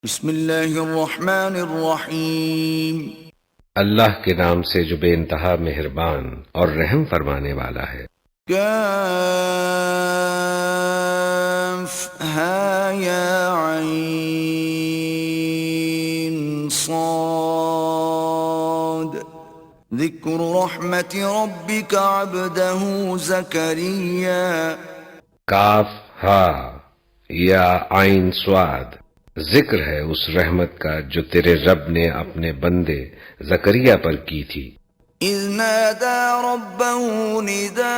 بسم اللہ الرحمن الرحیم۔ اللہ کے نام سے جو بے انتہا مہربان اور رحم فرمانے والا ہے۔ کاف ہا یا عین صاد ذکر رحمت ربک عبدہ زکریا۔ کاف ہا یا عین صاد، ذکر ہے اس رحمت کا جو تیرے رب نے اپنے بندے زکریا پر کی تھی۔ اذ نادى ربه نداء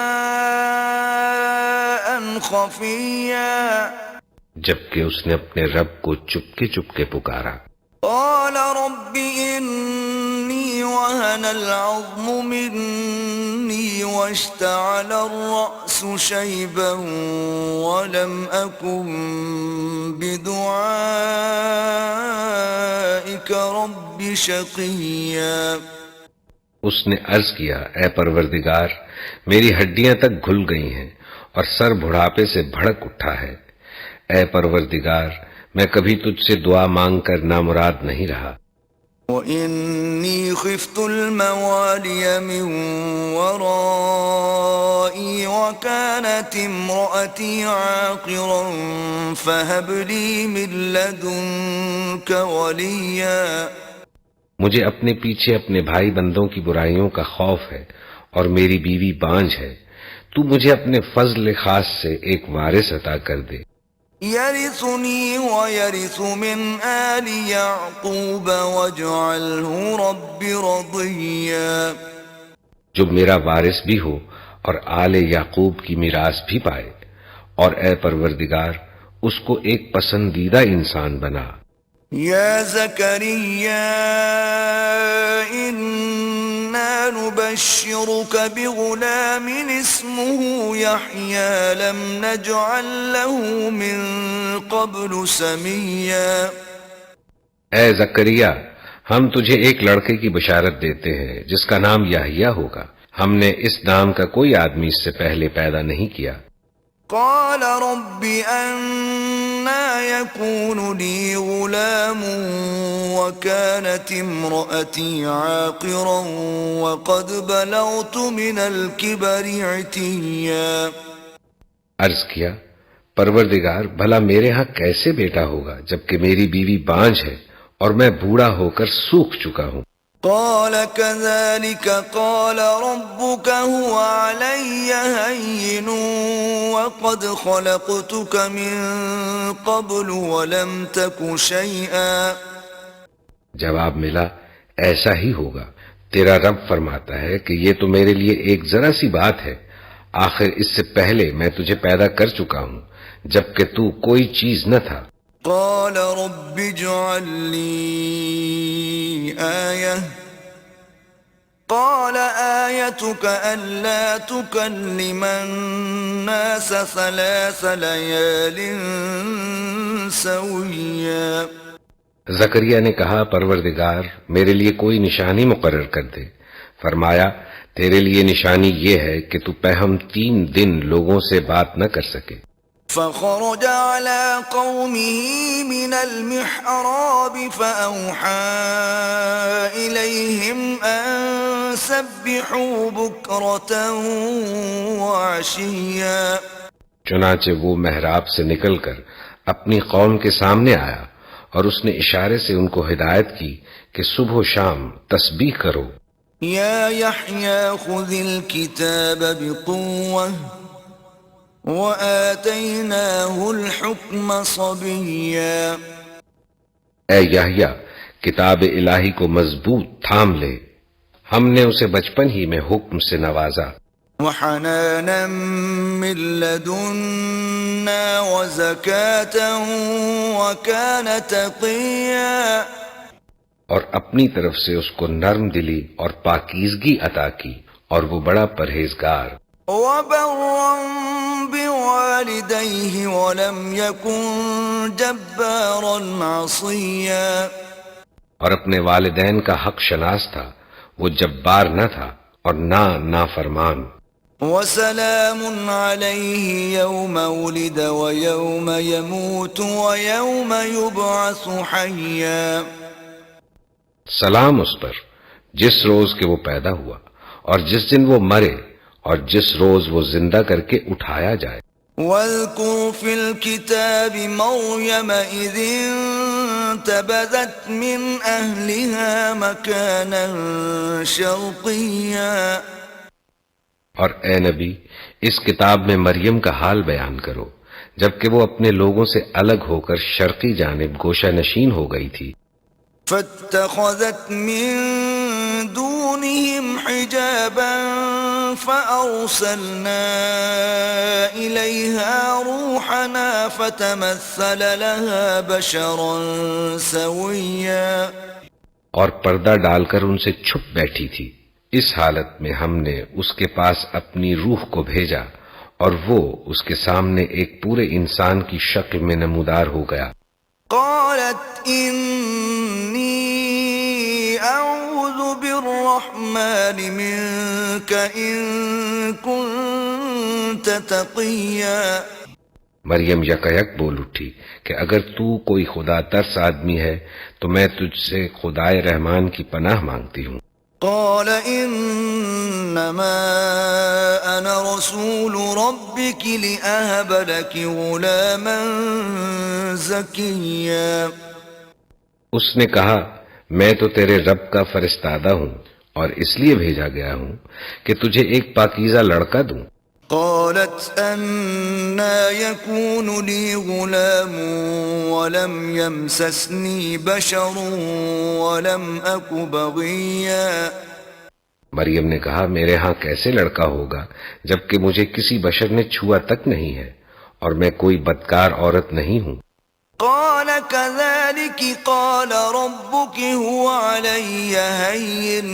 خفيا، جبکہ اس نے اپنے رب کو چپکے چپکے پکارا۔ قال رب إني وهن العظم مني واشتعل الرأس شيبا ولم أكن بدعائك رب شقيا۔ اس نے عرض کیا، اے پروردگار، میری ہڈیاں تک گھل گئی ہیں اور سر بڑھاپے سے بھڑک اٹھا ہے۔ اے پروردگار، میں کبھی تجھ سے دعا مانگ کر نامراد نہیں رہا۔ وَإِنِّي خِفْتُ الْمَوَالِيَ مِنْ وَرَائِي وَكَانَتِ امْرَأَتِي عَاقِرًا فَهَبْ لِي مِنْ لَدُنْكَ وَلِيًّا۔ مجھے اپنے پیچھے اپنے بھائی بندوں کی برائیوں کا خوف ہے اور میری بیوی بانجھ ہے، تو مجھے اپنے فضل خاص سے ایک وارث عطا کر دے۔ يَرِثُنِي وَيَرِثُ مِنْ آلِ يَعْقُوبَ وَاجْعَلْهُ رَبِّ رَضِيًّا۔ جو میرا وارث بھی ہو اور آل یعقوب کی میراث بھی پائے، اور اے پروردگار اس کو ایک پسندیدہ انسان بنا۔ يا زكريا إنا نبشرك بغلام اسمه يحيى لم نجعل له من قبل سميا۔ اے زکریا، ہم تجھے ایک لڑکے کی بشارت دیتے ہیں جس کا نام یحییٰ ہوگا، ہم نے اس نام کا کوئی آدمی اس سے پہلے پیدا نہیں کیا۔ قال رب أنا يكون لي غلام وكانت امرأتي عاقرا وقد بلغت من الكبر عتيا۔ عرض کیا، پروردگار بھلا میرے ہاں کیسے بیٹا ہوگا جبکہ میری بیوی بانجھ ہے اور میں بوڑھا ہو کر سوکھ چکا ہوں۔ قال كذلك قال ربك هو علي هين وقد خلقتك من قبل ولم تك شيئا۔ جواب ملا، ایسا ہی ہوگا، تیرا رب فرماتا ہے کہ یہ تو میرے لیے ایک ذرا سی بات ہے، آخر اس سے پہلے میں تجھے پیدا کر چکا ہوں جبکہ تو کوئی چیز نہ تھا۔ قال رب اجعل لي آية قال آيتك ألا تكلم الناس 3 ليال سويا۔ زکریا نے کہا، پروردگار میرے لیے کوئی نشانی مقرر کر دے۔ فرمایا، تیرے لیے نشانی یہ ہے کہ تو پہم 3 دن لوگوں سے بات نہ کر سکے۔ فخرج على قومه من المحراب فأوحى إليهم أن سبحوا بكرة وعشيا۔ چنانچہ وہ محراب سے نکل کر اپنی قوم کے سامنے آیا اور اس نے اشارے سے ان کو ہدایت کی کہ صبح و شام تسبیح کرو۔ يا يحيى خذ الكتاب بقوة وآتيناه الحكم صبيا۔ اے یحییٰ، کتاب الہی کو مضبوط تھام لے، ہم نے اسے بچپن ہی میں حکم سے نوازا۔ وحنانا من لدنا وزكاة وكان تقيا۔ اور اپنی طرف سے اس کو نرم دلی اور پاکیزگی عطا کی اور وہ بڑا پرہیزگار۔ وبرا بوالديه ولم يكن جبارا عصيا۔ اور اپنے والدین کا حق شناس تھا، وہ جبار نہ تھا اور نہ نافرمان۔ وسلام علیہ یوم ولد ویوم یموت ویوم یبعث حیا. سلام اس پر جس روز کہ وہ پیدا ہوا اور جس دن وہ مرے اور جس روز وہ زندہ کر کے اٹھایا جائے. واذکر فی الکتاب مریم اذ انتبذت من اہلها مکانا شرقیا. اور اے نبی اس کتاب میں مریم کا حال بیان کرو جبکہ وہ اپنے لوگوں سے الگ ہو کر شرقی جانب گوشہ نشین ہو گئی تھی. فاتخذت من دونهم حجابا فأرسلنا إليها روحنا فتمثل لها بشرا سويا. اور پردہ ڈال کر ان سے چھپ بیٹھی تھی. اس حالت میں ہم نے اس کے پاس اپنی روح کو بھیجا اور وہ اس کے سامنے ایک پورے انسان کی شکل میں نمودار ہو گیا. قالت إني أعوذ بالرحمن منك إن كنت تقيا. مریم یکایک بول اٹھی کہ اگر تو کوئی خدا ترس آدمی ہے تو میں تجھ سے خدائے رحمان کی پناہ مانگتی ہوں. قال انما انا رسول ربك لأهب لك غلاما زكيا. اس نے کہا میں تو تیرے رب کا فرستادہ ہوں اور اس لیے بھیجا گیا ہوں کہ تجھے ایک پاکیزہ لڑکا دوں. قالت أنا يكون لي غلام ولم يمسسني بشر ولم أك بغيا. مریم نے کہا میرے ہاں کیسے لڑکا ہوگا جبکہ مجھے کسی بشر نے چھوا تک نہیں ہے اور میں کوئی بدکار عورت نہیں ہوں. قال كذلك قال ربك هو علي هين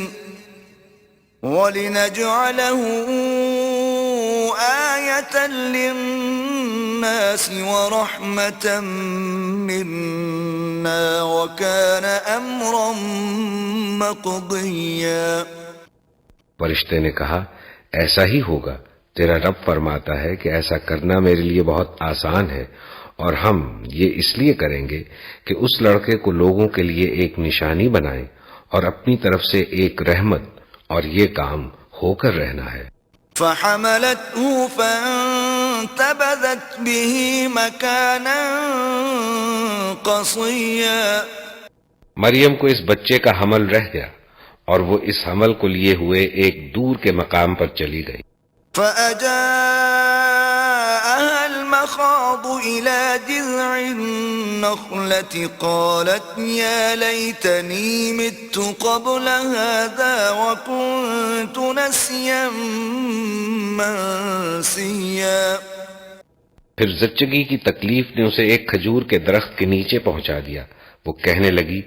وَلِنَجْعَلَهُ آيَةً لِلنَّاسِ وَرَحْمَةً مِنَّا وَكَانَ أَمْرًا مَقْضِيًّا. فرشتے نے کہا ایسا ہی ہوگا. تیرا رب فرماتا ہے کہ ایسا کرنا میرے لیے بہت آسان ہے اور ہم یہ اس لیے کریں گے کہ اس لڑکے کو لوگوں کے لیے ایک نشانی بنائیں اور اپنی طرف سے ایک رحمت اور یہ کام ہو کر رہنا ہے. فحملته فانتبذت به مكانا قصيا. مریم کو اس بچے کا حمل رہ گیا اور وہ اس حمل کو لیے ہوئے ایک دور کے مقام پر چلی گئی. فأجاءها المخاض إلى جذع النخلة قالت يا ليتني مت قبل هذا وكنت نسيا منسيا. پھر زچگی کی تکلیف نے اسے ایک کھجور کے درخت کے نیچے پہنچا دیا. وہ کہنے لگی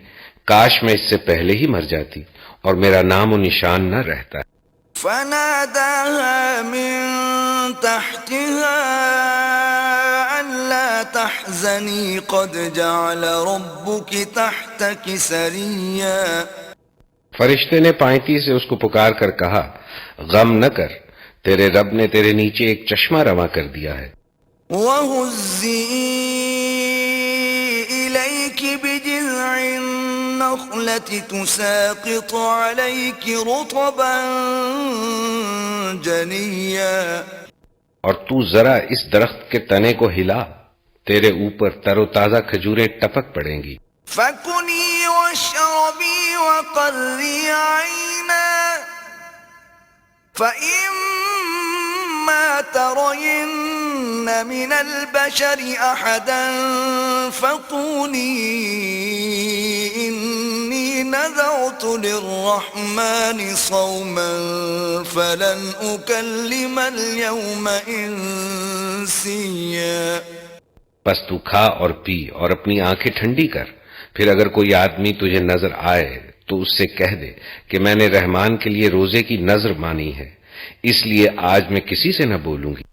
کاش میں اس سے پہلے ہی مر جاتی اور میرا نام و نشان نہ رہتا. فناداها من تحتها ألا تحزني قد جعل ربك تحتك سريا. فرشتے نے پائنتی سے اس کو پکار کر کہا غم نہ کر تیرے رب نے تیرے نیچے ایک چشمہ رواں کر دیا ہے. وَهُزِّي إِلَيْكِ بِجِذْعِ النَّخْلَةِ تُسَاقِطُ عَلَيْكِ رُطَبًا جَنِيًّا. اور تو ذرا اس درخت کے تنے کو ہلا تیرے اوپر تر و تازہ کھجوریں ٹپک پڑیں گی. فَكُلِي وَاشْرَبِي وَقَرِّي عَيْنًا فَإِمَّا تَرَيِنَّ مِنَ الْبَشَرِ أَحَدًا فَقُولِي إِنِّي نَذَرْتُ لِلرَّحْمَنِ صَوْمًا فَلَنْ أُكَلِّمَ الْيَوْمَ إِنسِيًّا. بس تو کھا اور پی اور اپنی آنکھیں ٹھنڈی کر. پھر اگر کوئی آدمی تجھے نظر آئے تو اس سے کہہ دے کہ میں نے رحمان کے لیے روزے کی نظر مانی ہے اس لیے آج میں کسی سے نہ بولوں گی.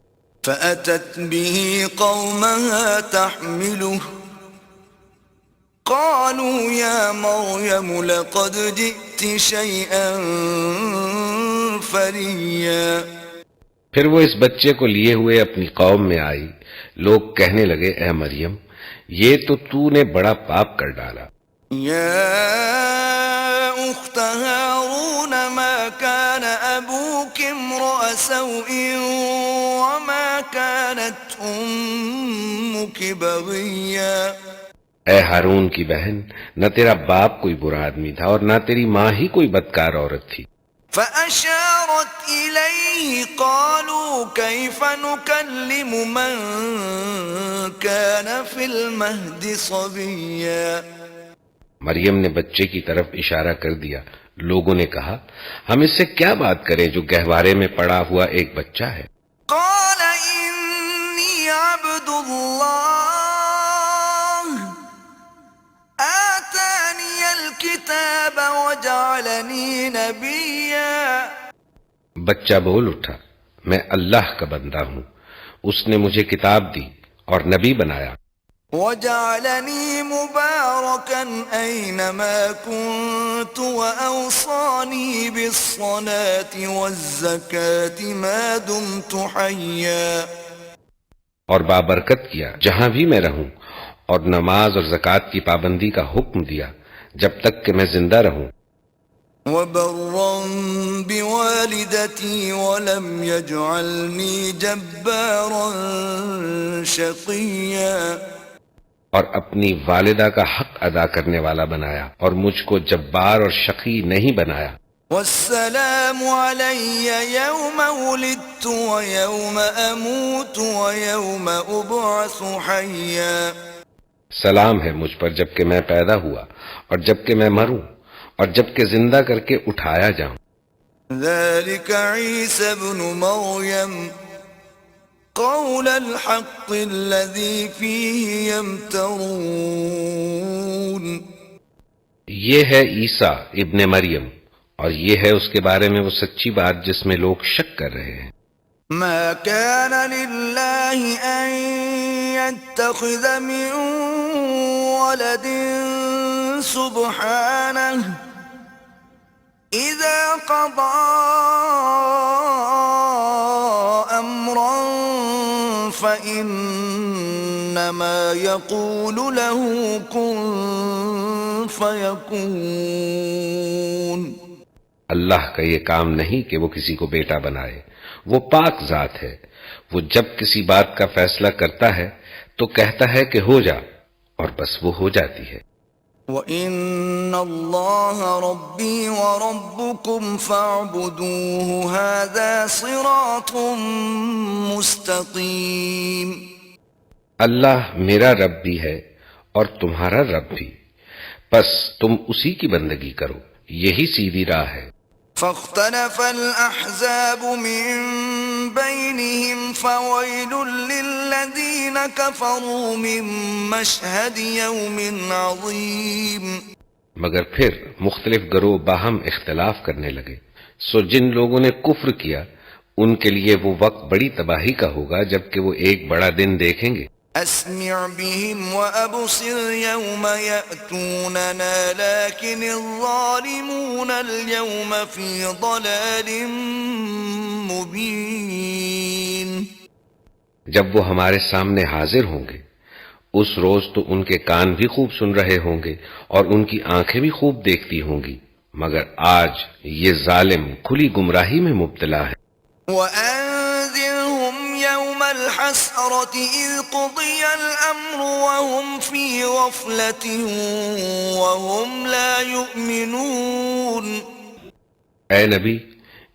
فَأَتَتْ بِهِ قَوْمَهَا تَحْمِلُهُ قَالُوا يَا مَرْيَمُ لَقَدْ جِئْتِ شَيْئًا فَرِيًّا. پھر وہ اس بچے کو لیے ہوئے اپنی قوم میں آئی. لوگ کہنے لگے اے مریم یہ تو نے بڑا پاپ کر ڈالا. يا أخت هارون ما كان أبوك امرأ سوء وما كانت أمك بغيا. اے ہارون کی بہن نہ تیرا باپ کوئی برا آدمی تھا اور نہ تیری ماں ہی کوئی بدکار عورت تھی. فأشارت إليه قالوا كيف نكلم من كان في المهد صبيا. مریم نے بچے کی طرف اشارہ کر دیا. لوگوں نے کہا ہم اس سے کیا بات کریں جو گہوارے میں پڑا ہوا ایک بچہ ہے. قال إني عبد الله آتاني الكتاب وجعلني نبيا. بچہ بول اٹھا میں اللہ کا بندہ ہوں، اس نے مجھے کتاب دی اور نبی بنایا. وجعلني مباركا أينما كنت وأوصاني بالصلاة والزكاة ما دمت حيا. اور بابرکت کیا جہاں بھی میں رہوں، اور نماز اور زکوٰۃ کی پابندی کا حکم دیا جب تک کہ میں زندہ رہوں. وبرا بوالدتي ولم يجعلني جبارا شقيا. اور اپنی والدہ کا حق ادا کرنے والا بنایا اور مجھ کو جبار اور شقی نہیں بنایا. والسلام علي يوم ولدت ويوم أموت ويوم أبعث حيا. سلام ہے مجھ پر جب کہ میں پیدا ہوا اور جب کہ میں مروں اور جب کہ زندہ کر کے اٹھایا جاؤں. ذلك عيسى ابن مريم قول الحق الذي فيه يمترون. یہ ہے عیسیٰ ابن مریم اور یہ ہے اس کے بارے میں وہ سچی بات جس میں لوگ شک کر رہے ہیں. ما كان لله أن يتخذ من ولد سبحانه إذا قضى أمرا فإنما يقول له كن فيكون. اللہ کا یہ کام نہیں کہ وہ کسی کو بیٹا بنائے، وہ پاک ذات ہے. وہ جب کسی بات کا فیصلہ کرتا ہے تو کہتا ہے کہ ہو جا اور بس وہ ہو جاتی ہے. وَإِنَّ اللَّهَ رَبِّي وَرَبُّكُمْ فَاعْبُدُوهُ هَذَا صِرَاطٌ مُسْتَقِيمٌ. اللہ میرا رب بھی ہے اور تمہارا رب بھی، بس تم اسی کی بندگی کرو، یہی سیدھی راہ ہے. فاختلف الأحزاب من بينهم فويل للذين كفروا من مشهد يوم عظيم. مگر پھر مختلف گروہ باہم اختلاف کرنے لگے، سو جن لوگوں نے کفر کیا ان کے لیے وہ وقت بڑی تباہی کا ہوگا جبکہ وہ ایک بڑا دن دیکھیں گے. أسمع بهم وأبصر يوم يأتوننا لكن الظالمون اليوم في ضلال مبين. جب وہ ہمارے سامنے حاضر ہوں گے اس روز تو ان کے کان بھی خوب سن رہے ہوں گے اور ان کی آنکھیں بھی خوب دیکھتی ہوں گی، مگر آج یہ ظالم کھلی گمراہی میں مبتلا ہے. وأنذرهم يوم الحسرة إذ قضي الأمر وهم في غفلة وهم لا يؤمنون. اے نبی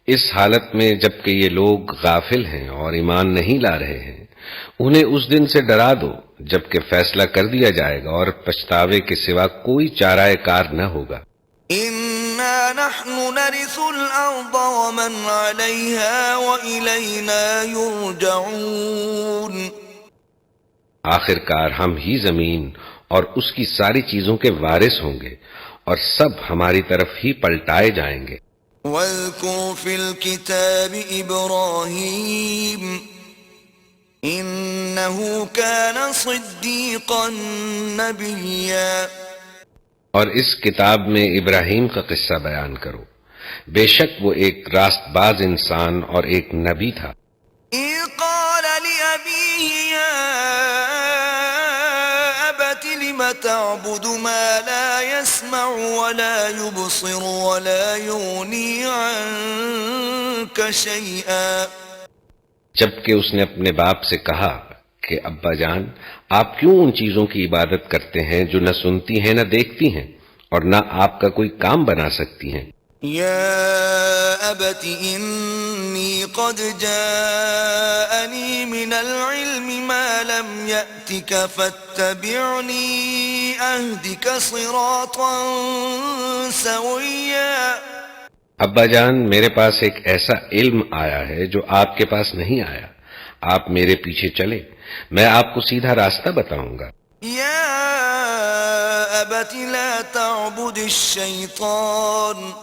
اس حالت میں جبکہ یہ لوگ غافل ہیں اور ایمان نہیں لا رہے ہیں انہیں اس دن سے ڈرا دو جبکہ فیصلہ کر دیا جائے گا اور پچھتاوے کے سوا کوئی چارہ کار نہ ہوگا. إنا نحن نرث الأرض ومن عليها وإلينا يرجعون. آخر کار ہم ہی زمین اور اس کی ساری چیزوں کے وارث ہوں گے اور سب ہماری طرف ہی پلٹائے جائیں گے. واذكر في الكتاب إبراهيم إنه كان صديقا نبيا. اور اس کتاب میں ابراہیم کا قصہ بیان کرو، بے شک وہ ایک راست باز انسان اور ایک نبی تھا. إذ قال لأبيه يا أبت لم تعبد ما لا يسمع ولا يبصر ولا يغني عنك شيئا. جبکہ اس نے اپنے باپ سے کہا کہ ابا جان آپ کیوں ان چیزوں کی عبادت کرتے ہیں جو نہ سنتی ہیں نہ دیکھتی ہیں اور نہ آپ کا کوئی کام بنا سکتی ہیں. يا أبت إني قد جاءني من العلم ما لم يأتك فاتبعني أهدك صراطا سويا. ابا جان میرے پاس ایک ایسا علم آیا ہے جو آپ کے پاس نہیں آیا، آپ میرے پیچھے چلے، میں آپ کو سیدھا راستہ بتاؤں گا. يا أبت لا تعبد الشيطان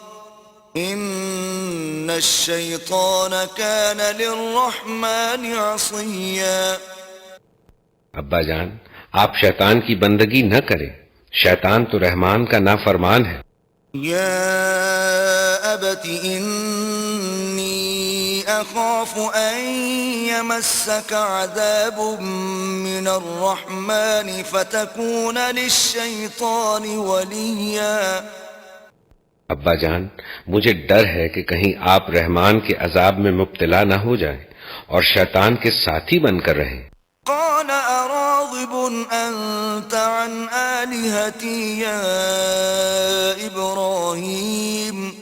إن الشيطان كان للرحمن عصيا. ابا جان آپ شیطان کی بندگی نہ کریں، شیطان تو رحمان کا نافرمان ہے. يا أبت إني أخاف أن يمسك عذاب من الرحمن فتكون للشيطان وليا. ابا جان مجھے ڈر ہے کہ کہیں آپ رحمان کے عذاب میں مبتلا نہ ہو جائیں اور شیطان کے ساتھی بن کر رہیں. قال أراغب أنت عن آلهتي يا إبراهيم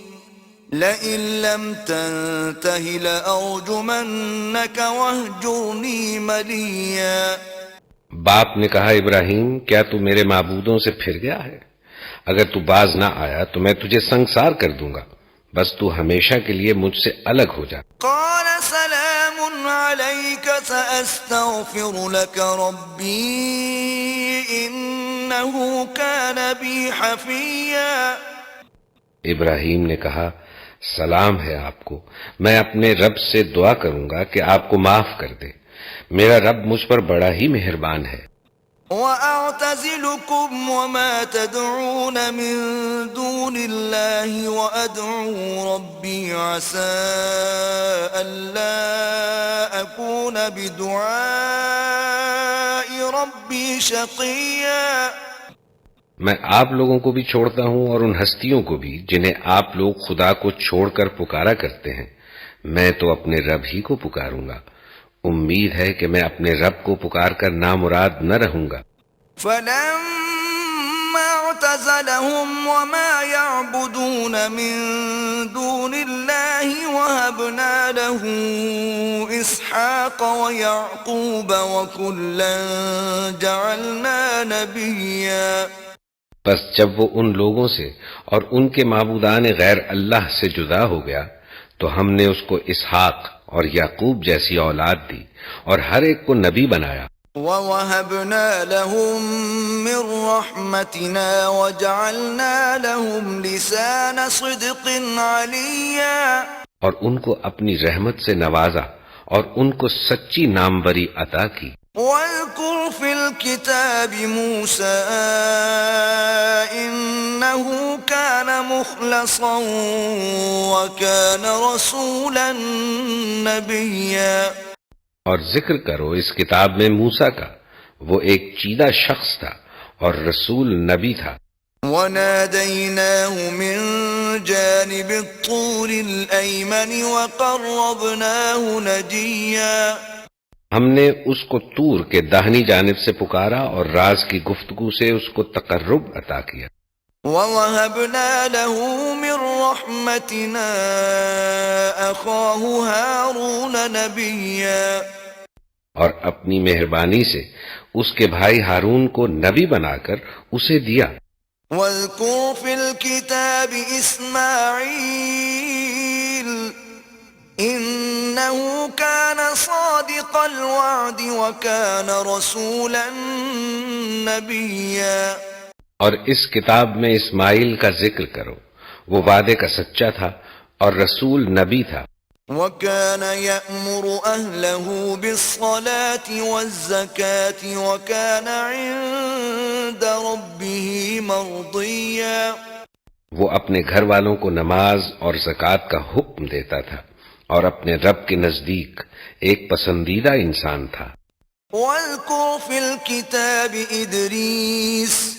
لئن لم تنته لأرجمنك واهجرني مليا. باپ نے کہا ابراہیم کیا تو میرے معبودوں سے پھر گیا ہے؟ اگر تو باز نہ آیا تو میں تجھے سنگسار کر دوں گا، بس تو ہمیشہ کے لیے مجھ سے الگ ہو جا. قال سلام عليك سأستغفر لك ربي إنه كان بي حفيا. ابراہیم نے کہا سلام ہے آپ کو، میں اپنے رب سے دعا کروں گا کہ آپ کو معاف کر دے، میرا رب مجھ پر بڑا ہی مہربان ہے. وَأَعْتَزِلُكُمْ وَمَا تَدْعُونَ مِن دُونِ اللَّهِ وَأَدْعُو رَبِّي عَسَىٰ أَلَّا أَكُونَ بِدُعَاءِ رَبِّي شَقِيًّا. میں آپ لوگوں کو بھی چھوڑتا ہوں اور ان ہستیوں کو بھی جنہیں آپ لوگ خدا کو چھوڑ کر پکارا کرتے ہیں، میں تو اپنے رب ہی کو پکاروں گا، امید ہے کہ میں اپنے رب کو پکار کر نامراد نہ رہوں گا. فَلَمَّا اعْتَزَلَهُمْ وَمَا يَعْبُدُونَ مِن دُونِ اللَّهِ وَهَبْنَا لَهُ إِسْحَاقَ وَيَعْقُوبَ وَكُلًّا جَعَلْنَا نَبِيًّا. بس جب وہ ان لوگوں سے اور ان کے معبودان غیر اللہ سے جدا ہو گیا تو ہم نے اس کو اسحاق اور یعقوب جیسی اولاد دی اور ہر ایک کو نبی بنایا. وَوَهَبْنَا لَهُم مِّن رَّحْمَتِنَا وَجَعَلْنَا لَهُمْ لِسَانَ صِدْقٍ عَلِيًّا. اور ان کو اپنی رحمت سے نوازا اور ان کو سچی ناموری عطا کی. وَاذْكُرْ فِي الْكِتَابِ مُوسَىٰ إِنَّهُ كَانَ مُخْلَصًا وَكَانَ رَسُولًا نَبِيًّا. اور ذکر کرو اس کتاب میں موسیٰ کا، وہ ایک چیدہ شخص تھا اور رسول نبی تھا. وَنَادَيْنَاهُ مِن جَانِبِ الطُّورِ الْأَيْمَنِ وَقَرَّبْنَاهُ نَجِيًّا. ہم نے اس کو طور کے داہنی جانب سے پکارا اور راز کی گفتگو سے اس کو تقرب عطا کیا. وَوَهَبْنَا لَهُ مِن رَّحْمَتِنَا أَخَاهُ هَارُونَ نَبِيًّا. اور اپنی مہربانی سے اس کے بھائی ہارون کو نبی بنا کر اسے دیا. وَاذْكُرْ فِي الْكِتَابِ إِسْمَاعِيلَ إِنَّهُ كَانَ صَادِقَ الْوَعْدِ وَكَانَ رَسُولًا نَبِيًّا. اور اس کتاب میں اسماعیل کا ذکر کرو، وہ وعدے کا سچا تھا اور رسول نبی تھا. وَكَانَ يَأْمُرُ أَهْلَهُ بِالصَّلَاةِ وَالزَّكَاةِ وَكَانَ عِندَ رَبِّهِ مَرْضِيًّا. وہ اپنے گھر والوں کو نماز اور زکوٰۃ کا حکم دیتا تھا اور اپنے رب کے نزدیک ایک پسندیدہ انسان تھا۔ واذكر في الكتاب إدريس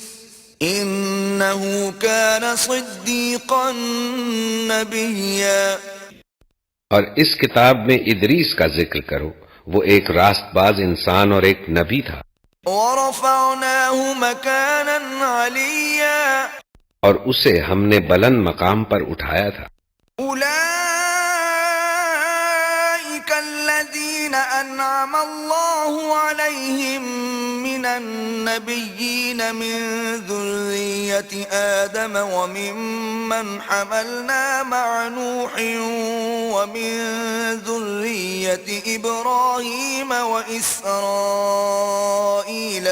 إنه كان صديقا نبيا۔ اور اس کتاب میں ادریس کا ذکر کرو، وہ ایک راست باز انسان اور ایک نبی تھا۔ ورفعناه مكانا عليا۔ اور اسے ہم نے بلند مقام پر اٹھایا تھا۔ أولئك الذين أنعم الله عليهم من النبيين من ذرية آدم وممن حملنا مع نوح ومن ذرية إبراهيم وإسرائيل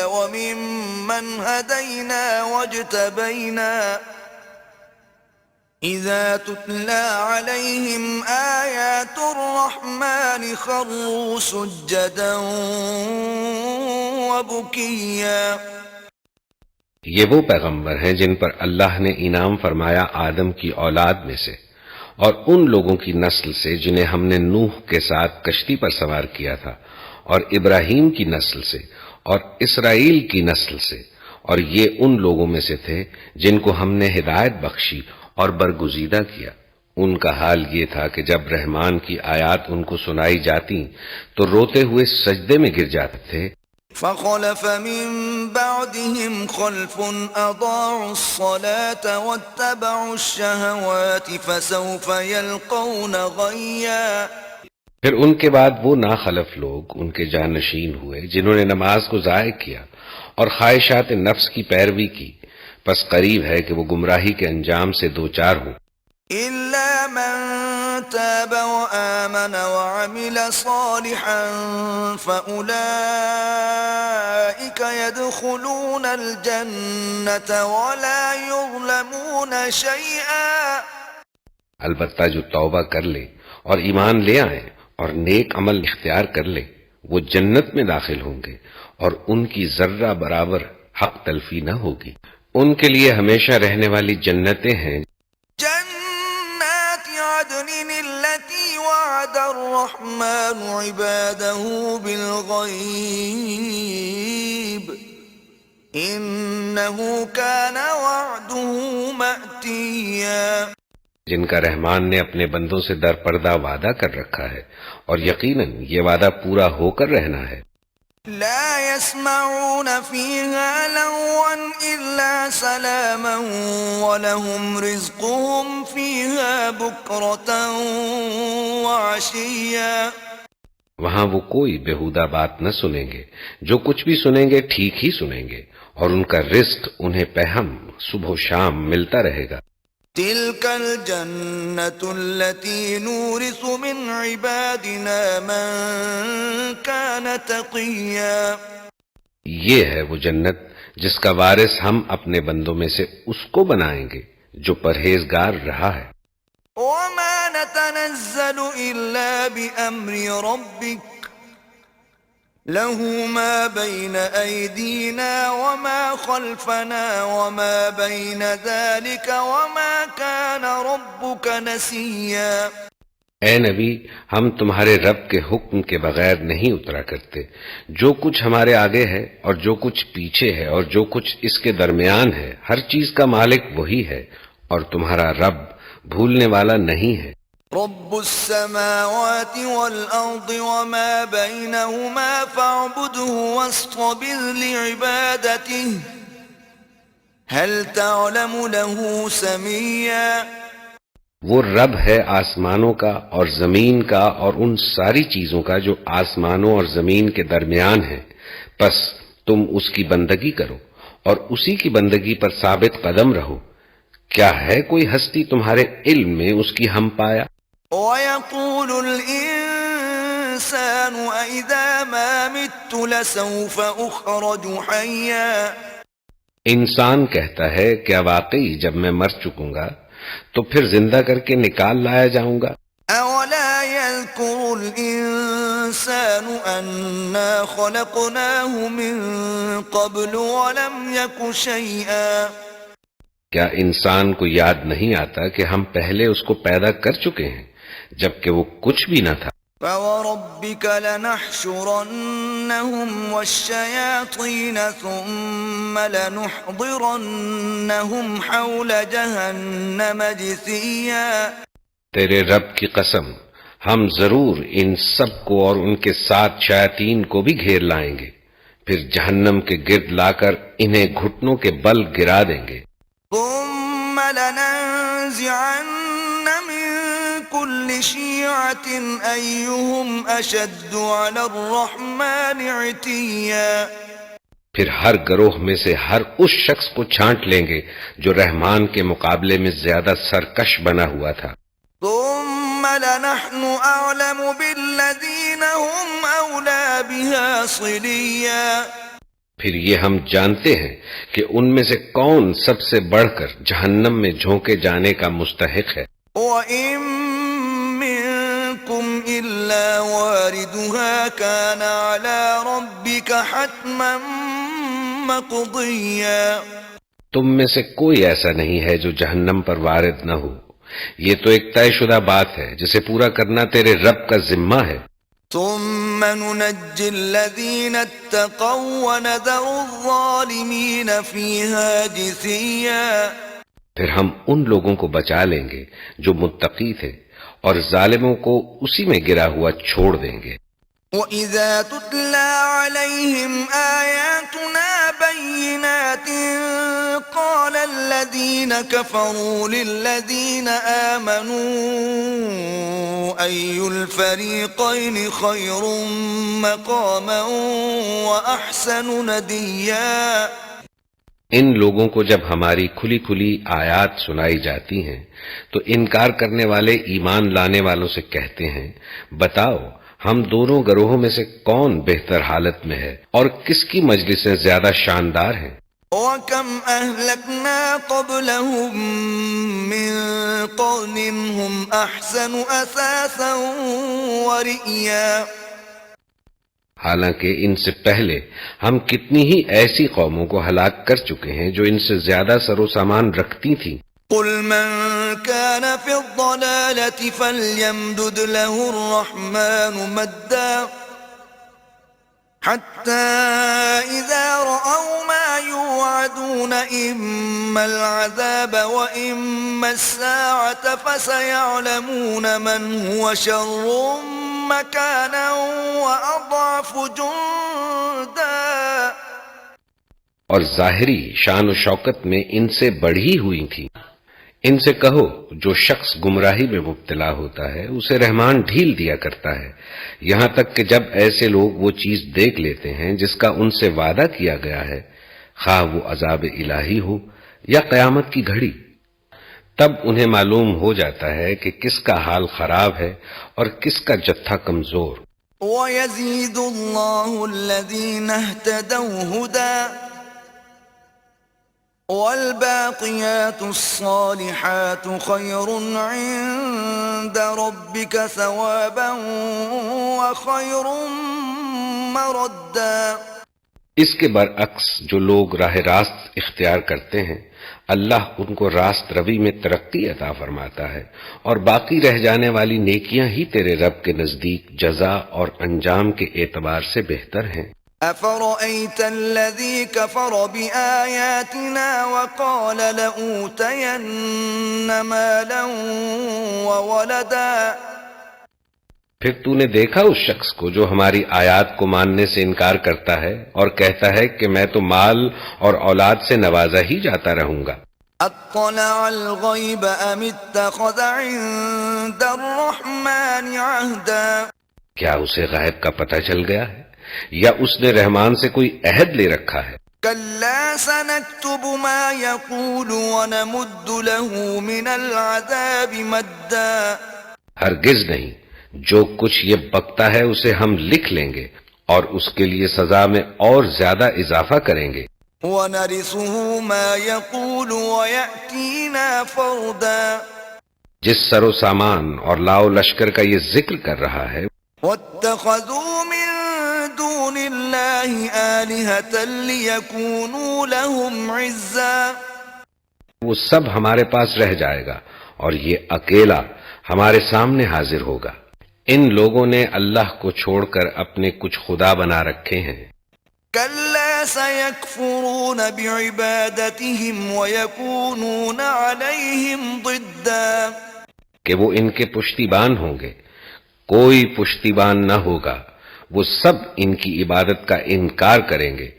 وممن هدينا واجتبينا إذا تتلى عليهم آيات الرحمن خروا سجدا وبكيا۔ یہ وہ پیغمبر ہیں جن پر اللہ نے انعام فرمایا آدم کی اولاد میں سے اور ان لوگوں کی نسل سے جنہیں ہم نے نوح کے ساتھ کشتی پر سوار کیا تھا، اور ابراہیم کی نسل سے اور اسرائیل کی نسل سے، اور یہ ان لوگوں میں سے تھے جن کو ہم نے ہدایت بخشی اور برگزیدہ کیا۔ ان کا حال یہ تھا کہ جب رحمان کی آیات ان کو سنائی جاتی تو روتے ہوئے سجدے میں گر جاتے تھے۔ فخلف من بعدهم خلف أضاعوا الصلاة واتبعوا الشهوات فسوف يلقون غيا۔ پھر ان کے بعد وہ ناخلف لوگ ان کے جانشین ہوئے جنہوں نے نماز کو ضائع کیا اور خواہشات نفس کی پیروی کی، پس قریب ہے کہ وہ گمراہی کے انجام سے دوچار ہوں۔ إلا من تاب وآمن وعمل صالحا فأولئك يدخلون الجنة ولا يظلمون شيئا۔ البتہ جو توبہ کر لے اور ایمان لے آئے اور نیک عمل اختیار کر لے وہ جنت میں داخل ہوں گے اور ان کی ذرہ برابر حق تلفی نہ ہوگی۔ ان کے لیے ہمیشہ رہنے والی جنتیں ہیں، جنات عدن التي وعد الرحمن عباده بالغيب إنه كان وعده مأتيا۔ جن کا رحمان نے اپنے بندوں سے در پردہ وعدہ کر رکھا ہے اور یقیناً یہ وعدہ پورا ہو کر رہنا ہے۔ لا يسمعون فيها لغوا إلا سلاما ولهم رزقهم فيها بكرة وعشيا۔ وہاں وہ کوئی بےہودہ بات نہ سنیں گے، جو کچھ بھی سنیں گے ٹھیک ہی سنیں گے، اور ان کا رزق انہیں پہم صبح و شام ملتا رہے گا۔ تلك الجنة التي نورث من عبادنا من كان تقيا۔ یہ ہے وہ جنت جس کا وارث ہم اپنے بندوں میں سے اس کو بنائیں گے جو پرہیزگار رہا ہے۔ وما نتنزل إلا بأمر ربك له ما بين أيدينا وما خلفنا وما بين ذلك وما كان ربك نسيا۔ اے نبی، ہم تمہارے رب کے حکم کے بغیر نہیں اترا کرتے۔ جو کچھ ہمارے آگے ہے اور جو کچھ پیچھے ہے اور جو کچھ اس کے درمیان ہے، ہر چیز کا مالک وہی ہے، اور تمہارا رب بھولنے والا نہیں ہے۔ رب السماوات والأرض وما بينهما فاعبده واصطبر لعبادته هل تعلم له سميا۔ وہ رب ہے آسمانوں کا اور زمین کا اور ان ساری چیزوں کا جو آسمانوں اور زمین کے درمیان ہے، پس تم اس کی بندگی کرو اور اسی کی بندگی پر ثابت قدم رہو۔ کیا ہے کوئی ہستی تمہارے علم میں اس کی ہم پایا؟ وَيَقُولُ الْإِنسَانُ أَإِذَا مَا مِتُّ لَسَوْفَ أُخْرَجُ حَيًّا۔ انسان کہتا ہے کیا واقعی جب میں مر چکوں گا تو پھر زندہ کر کے نکال لایا جاؤں گا؟ أَوَلَا يَذْكُرُ الْإِنسَانُ أَنَّا خَلَقْنَاهُ مِن قَبْلُ وَلَمْ يَكُ شَيْئًا۔ کیا انسان کو یاد نہیں آتا کہ ہم پہلے اس کو پیدا کر چکے ہیں جبکہ وہ کچھ بھی نہ تھا۔ فوربك لنحشرنهم والشياطين ثم لنحضرنهم حول جهنم جثيا۔ تیرے رب کی قسم، ہم ضرور ان سب کو اور ان کے ساتھ شیاطین کو بھی گھیر لائیں گے، پھر جہنم کے گرد لا کر انہیں گھٹنوں کے بل گرا دیں گے۔ ثم لننزعن من كل شيعة أيهم أشد على الرحمن عتيا۔ پھر ہر گروہ میں سے ہر اس شخص کو چھانٹ لیں گے جو رحمان کے مقابلے میں زیادہ سرکش بنا ہوا تھا۔ ثم لنحن أعلم بالذين هم أولى بها صليا۔ پھر یہ ہم جانتے ہیں کہ ان میں سے کون سب سے بڑھ کر جہنم میں جھونکے جانے کا مستحق ہے۔ وَإِن مِّنكُمْ إِلَّا وَارِدُهَا كَانَ عَلَى رَبِّكَ حَتْمًا مَّقْضِيًّا۔ تم میں سے کوئی ایسا نہیں ہے جو جہنم پر وارد نہ ہو، یہ تو ایک طے شدہ بات ہے جسے پورا کرنا تیرے رب کا ذمہ ہے۔ ثم ننجي الذين اتقوا ونذر الظالمين فيها جثيا۔ پھر ہم ان لوگوں کو بچا لیں گے جو متقی تھے اور ظالموں کو اسی میں گرا ہوا چھوڑ دیں گے۔ وَإِذَا تُتْلَى عَلَيْهِمْ آيَاتُنَا بَيِّنَاتٍ قَالَ الَّذِينَ كَفَرُوا لِلَّذِينَ آمَنُوا أَيُّ الْفَرِيقَيْنِ خَيْرٌ مَّقَامًا وَأَحْسَنُ نَدِيًّا۔ ان لوگوں کو جب ہماری کھلی کھلی آیات سنائی جاتی ہیں تو انکار کرنے والے ایمان لانے والوں سے کہتے ہیں، بتاؤ ہم دونوں گروہوں میں سے کون بہتر حالت میں ہے اور کس کی مجلسیں زیادہ شاندار ہیں۔ وَكَمْ أَهْلَكْنَا قَبْلَهُمْ مِنْ قَرْنٍ هُمْ أَحْسَنُ أَثَاثًا وَرِئْيًا۔ حالانکہ ان سے پہلے ہم کتنی ہی ایسی قوموں کو ہلاک کر چکے ہیں جو ان سے زیادہ سر و سامان رکھتی تھیں۔ قُلْ مَنْ كَانَ فِي الضَّلَالَةِ فَلْيَمْدُدْ لَهُ الرَّحْمَنُ مَدًّا حَتَّى إِذَا رَأَوْا مَا يُوعَدُونَ إِمَّا الْعَذَابَ وَإِمَّا السَّاعَةَ فَسَيَعْلَمُونَ مَنْ هُوَ شَرٌّ مَّكَانًا وَأَضْعَفُ جُنْدًا۔ اور ظاہری شان و شوکت میں ان سے بڑھی ہوئی تھی۔ ان سے کہو جو شخص گمراہی میں مبتلا ہوتا ہے اسے رحمان ڈھیل دیا کرتا ہے، یہاں تک کہ جب ایسے لوگ وہ چیز دیکھ لیتے ہیں جس کا ان سے وعدہ کیا گیا ہے، خواہ وہ عذاب الہی ہو یا قیامت کی گھڑی، تب انہیں معلوم ہو جاتا ہے کہ کس کا حال خراب ہے اور کس کا جتھا کمزور۔ وَيَزِيدُ اللَّهُ الَّذِينَ اهْتَدَوْا هُدًى وَالْبَاقِيَاتُ الصَّالِحَاتُ خَيْرٌ عِندَ رَبِّكَ ثَوَابًا وَخَيْرٌ مَّرَدًّا۔ اس کے برعکس جو لوگ راہ راست اختیار کرتے ہیں اللہ ان کو راست روی میں ترقی عطا فرماتا ہے، اور باقی رہ جانے والی نیکیاں ہی تیرے رب کے نزدیک جزا اور انجام کے اعتبار سے بہتر ہیں۔ أَفَرَأَيْتَ الَّذِي كَفَرَ بِآيَاتِنَا وَقَالَ لَأُوتَيَنَّ مَالًا وَوَلَدًا۔ پھر تو نے دیکھا اس شخص کو جو ہماری آیات کو ماننے سے انکار کرتا ہے اور کہتا ہے کہ میں تو مال اور اولاد سے نوازا ہی جاتا رہوں گا۔ اطلع الغیب ام اتخذ عند الرحمن عہدا۔ کیا اسے غیب کا پتہ چل گیا ہے یا اس نے رحمان سے کوئی عہد لے رکھا ہے؟ کلا سنکتب ما یقول ونمد له من العذاب مدا۔ ہرگز نہیں، جو کچھ یہ بکتا ہے اسے ہم لکھ لیں گے اور اس کے لیے سزا میں اور زیادہ اضافہ کریں گے۔ وَنَرِثُهُ مَا يَقُولُ وَيَأْتِينَا فَرْدًا۔ جس سر و سامان اور لاؤ لشکر کا یہ ذکر کر رہا ہے۔ وَاتَّخَذُوا مِن دُونِ اللَّهِ آلِهَةً لِيَكُونُوا لَهُمْ عِزًّا۔ وہ سب ہمارے پاس رہ جائے گا اور یہ اکیلا ہمارے سامنے حاضر ہوگا۔ ان لوگوں نے اللہ کو چھوڑ کر اپنے کچھ خدا بنا رکھے ہیں۔ كلا سيكفرون بعبادتهم ويكونون عليهم ضدا کہ وہ ان کے پشتیبان ہوں گے، کوئی پشتیبان نہ ہوگا، وہ سب ان کی عبادت کا انکار کریں گے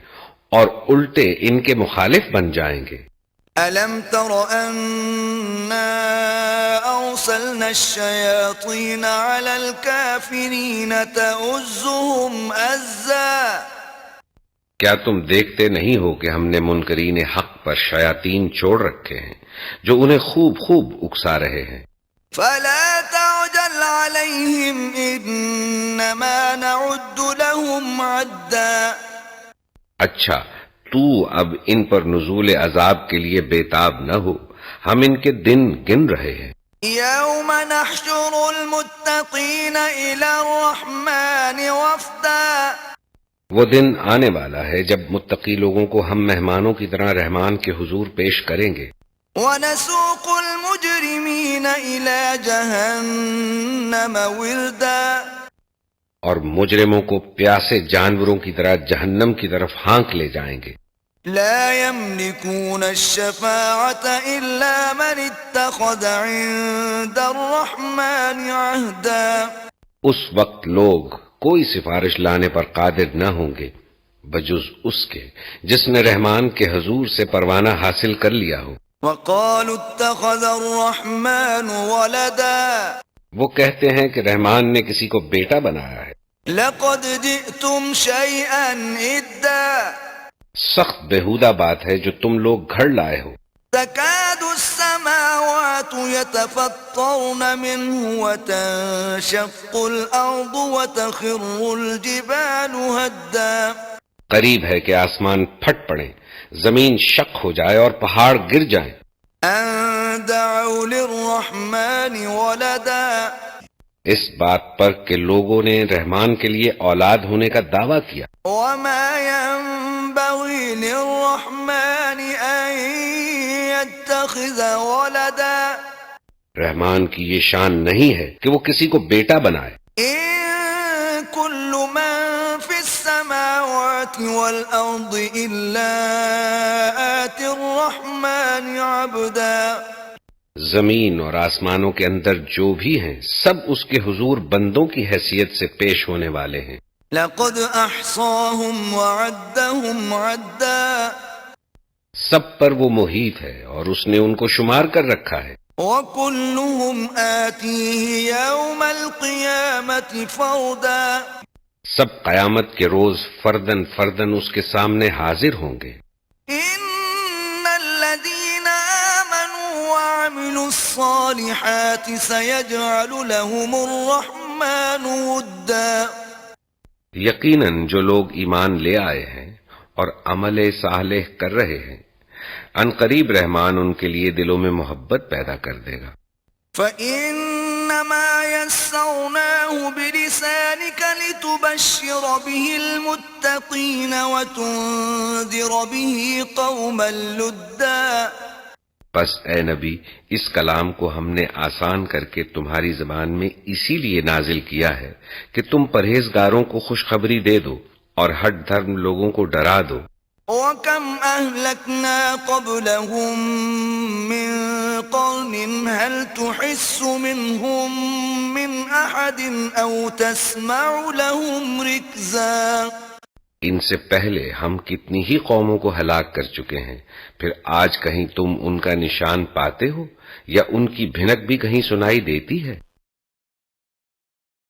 اور الٹے ان کے مخالف بن جائیں گے۔ ألم تر أنا أرسلنا الشياطين على الكافرين تؤزهم أزا کیا تم دیکھتے نہیں ہو کہ ہم نے منکرین حق پر شیاطین چھوڑ رکھے ہیں جو انہیں خوب خوب اکسا رہے ہیں۔ فلا تعجل عليهم إنما نعد لهم عدا اچھا تو اب ان پر نزول عذاب کے لیے بےتاب نہ ہو، ہم ان کے دن گن رہے ہیں۔ يوم نحشر المتقين إلى الرحمن وفدا وہ دن آنے والا ہے جب متقی لوگوں کو ہم مہمانوں کی طرح رحمان کے حضور پیش کریں گے۔ ونسوق المجرمين إلى جهنم وردا اور مجرموں کو پیاسے جانوروں کی طرح جہنم کی طرف ہانک لے جائیں گے۔ لا يملكون الشفاعة إلا من اتخذ عند الرحمن عهدا اس وقت لوگ کوئی سفارش لانے پر قادر نہ ہوں گے بجز اس کے جس نے رحمان کے حضور سے پروانہ حاصل کر لیا ہو۔ وقالوا اتخذ الرحمن ولدا وہ کہتے ہیں کہ رحمان نے کسی کو بیٹا بنایا ہے۔ لقد جئتم شيئا إدا سخت بےہودہ بات ہے جو تم لوگ گھڑ لائے ہو۔ تكاد السماوات يتفطرن منه وتنشق الأرض وتخر الجبال هدا قریب ہے کہ آسمان پھٹ پڑیں، زمین شق ہو جائے اور پہاڑ گر جائیں۔ أن دعوا للرحمن ولدا اس بات پر کہ لوگوں نے رحمان کے لیے اولاد ہونے کا دعویٰ کیا۔ وما ينبغي للرحمن أن يتخذ ولدا رحمان کی یہ شان نہیں ہے کہ وہ کسی کو بیٹا بنائے۔ إن كل من في السماوات والأرض إلا آتي الرحمن عبدا زمین اور آسمانوں کے اندر جو بھی ہیں سب اس کے حضور بندوں کی حیثیت سے پیش ہونے والے ہیں۔ لقد أحصاهم وعدهم عدا سب پر وہ محیط ہے اور اس نے ان کو شمار کر رکھا ہے۔ وكلهم آتيه يوم القيامة فردا سب قیامت کے روز فردن فردن اس کے سامنے حاضر ہوں گے۔ إن الذين آمنوا وعملوا الصالحات سيجعل لهم الرحمن ودا یقیناً جو لوگ ایمان لے آئے ہیں اور عمل صالح کر رہے ہیں ان قریب رحمان ان کے لیے دلوں میں محبت پیدا کر دے گا۔ فإنما يسرناه بلسانك لتبشر به المتقين وتنذر به قوما لدا بس اے نبی اس کلام کو ہم نے آسان کر کے تمہاری زبان میں اسی لیے نازل کیا ہے کہ تم پرہیزگاروں کو خوشخبری دے دو اور ہٹ دھرم لوگوں کو ڈرا دو۔ وَكَمْ أَهْلَكْنَا قَبْلَهُمْ مِنْ قَرْنٍ هَلْ تُحِسُّ مِنْهُمْ مِنْ أَحَدٍ أَوْ تَسْمَعُ لَهُمْ رِكْزًا ان سے پہلے ہم کتنی ہی قوموں کو ہلاک کر چکے ہیں، پھر آج کہیں تم ان کا نشان پاتے ہو یا ان کی بھنک بھی کہیں سنائی دیتی ہے؟